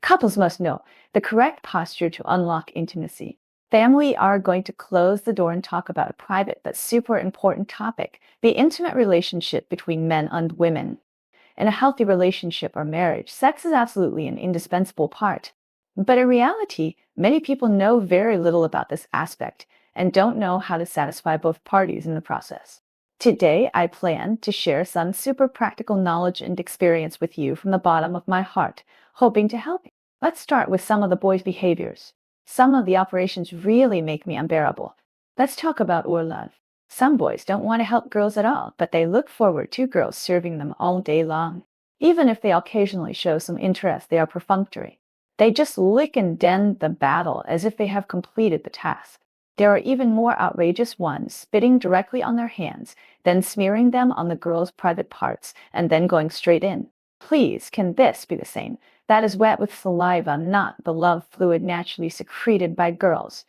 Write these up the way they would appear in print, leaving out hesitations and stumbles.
Couples must know the correct posture to unlock intimacy. Family are going to close the door and talk about a private but super important topic, the intimate relationship between men and women. In a healthy relationship or marriage, sex is absolutely an indispensable part. But in reality, many people know very little about this aspect and don't know how to satisfy both parties in the process. Today, I plan to share some super practical knowledge and experience with you from the bottom of my heart, hoping to help you. Let's start with some of the boys' behaviors. Some of the operations really make me unbearable. Let's talk about love. Some boys don't want to help girls at all, but they look forward to girls serving them all day long. Even if they occasionally show some interest, they are perfunctory. They just lick and dend the battle as if they have completed the task. There are even more outrageous ones, spitting directly on their hands, then smearing them on the girl's private parts, and then going straight in. Please, can this be the same? That is wet with saliva, not the love fluid naturally secreted by girls.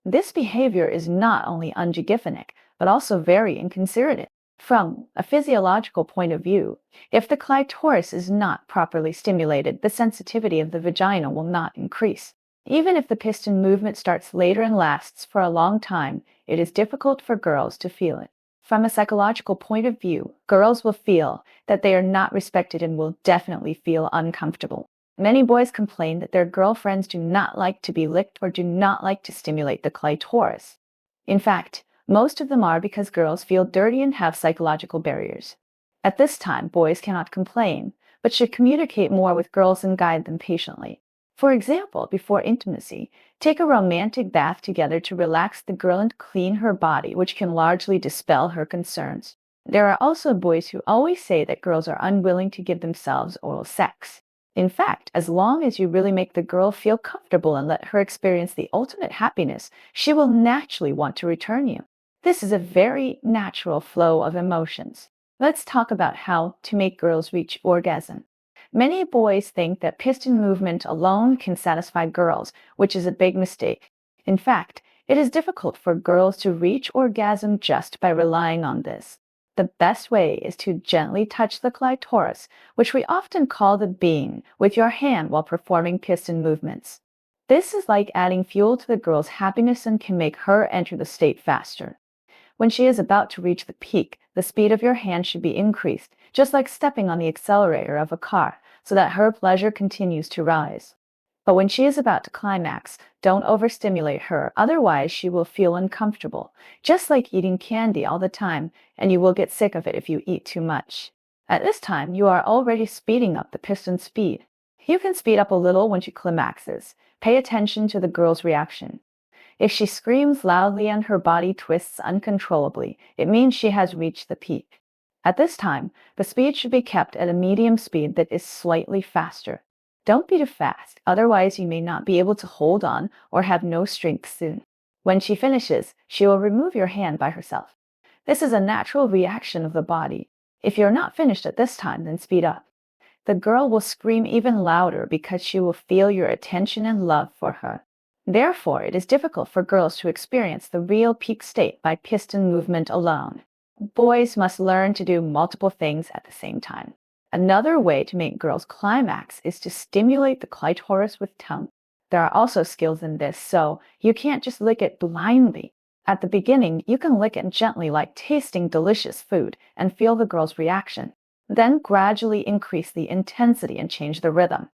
This behavior is not only unhygienic, but also very inconsiderate. From a physiological point of view, if the clitoris is not properly stimulated, the sensitivity of the vagina will not increase. Even if the piston movement starts later and lasts for a long time, it is difficult for girls to feel it. From a psychological point of view, girls will feel that they are not respected and will definitely feel uncomfortable. Many boys complain that their girlfriends do not like to be licked or do not like to stimulate the clitoris. In fact, most of them are because girls feel dirty and have psychological barriers. At this time, boys cannot complain, but should communicate more with girls and guide them patiently. For example, before intimacy, take a romantic bath together to relax the girl and clean her body, which can largely dispel her concerns. There are also boys who always say that girls are unwilling to give themselves oral sex. In fact, as long as you really make the girl feel comfortable and let her experience the ultimate happiness, she will naturally want to return you. This is a very natural flow of emotions. Let's talk about how to make girls reach orgasm. Many boys think that piston movement alone can satisfy girls, which is a big mistake. In fact, it is difficult for girls to reach orgasm just by relying on this. The best way is to gently touch the clitoris, which we often call the bean, with your hand while performing piston movements. This is like adding fuel to the girl's happiness and can make her enter the state faster. When she is about to reach the peak, the speed of your hand should be increased, just like stepping on the accelerator of a car, so that her pleasure continues to rise. But when she is about to climax, don't overstimulate her, otherwise she will feel uncomfortable, just like eating candy all the time, and you will get sick of it if you eat too much. At this time, you are already speeding up the piston speed. You can speed up a little when she climaxes. Pay attention to the girl's reaction. If she screams loudly and her body twists uncontrollably, it means she has reached the peak. At this time, the speed should be kept at a medium speed that is slightly faster. Don't be too fast, otherwise you may not be able to hold on or have no strength soon. When she finishes, she will remove your hand by herself. This is a natural reaction of the body. If you're not finished at this time, then speed up. The girl will scream even louder because she will feel your attention and love for her. Therefore, it is difficult for girls to experience the real peak state by piston movement alone. Boys must learn to do multiple things at the same time. Another way to make girls climax is to stimulate the clitoris with tongue. There are also skills in this, so you can't just lick it blindly. At the beginning, you can lick it gently like tasting delicious food and feel the girl's reaction. Then gradually increase the intensity and change the rhythm.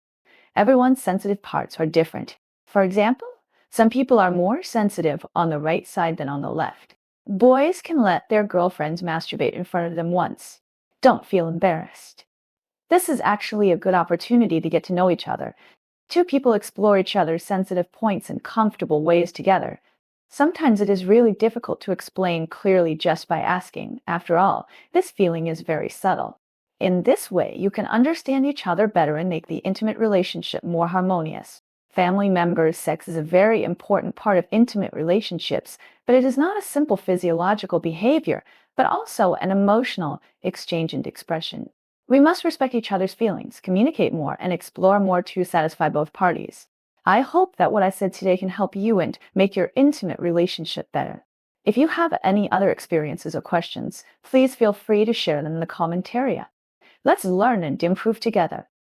Everyone's sensitive parts are different. For example, some people are more sensitive on the right side than on the left. Boys can let their girlfriends masturbate in front of them once. Don't feel embarrassed. This is actually a good opportunity to get to know each other. Two people explore each other's sensitive points in comfortable ways together. Sometimes it is really difficult to explain clearly just by asking. After all, this feeling is very subtle. In this way, you can understand each other better and make the intimate relationship more harmonious. Family members' sex is a very important part of intimate relationships, but it is not a simple physiological behavior, but also an emotional exchange and expression. We must respect each other's feelings, communicate more, and explore more to satisfy both parties. I hope that what I said today can help you and make your intimate relationship better. If you have any other experiences or questions, please feel free to share them in the comment area. Let's learn and improve together.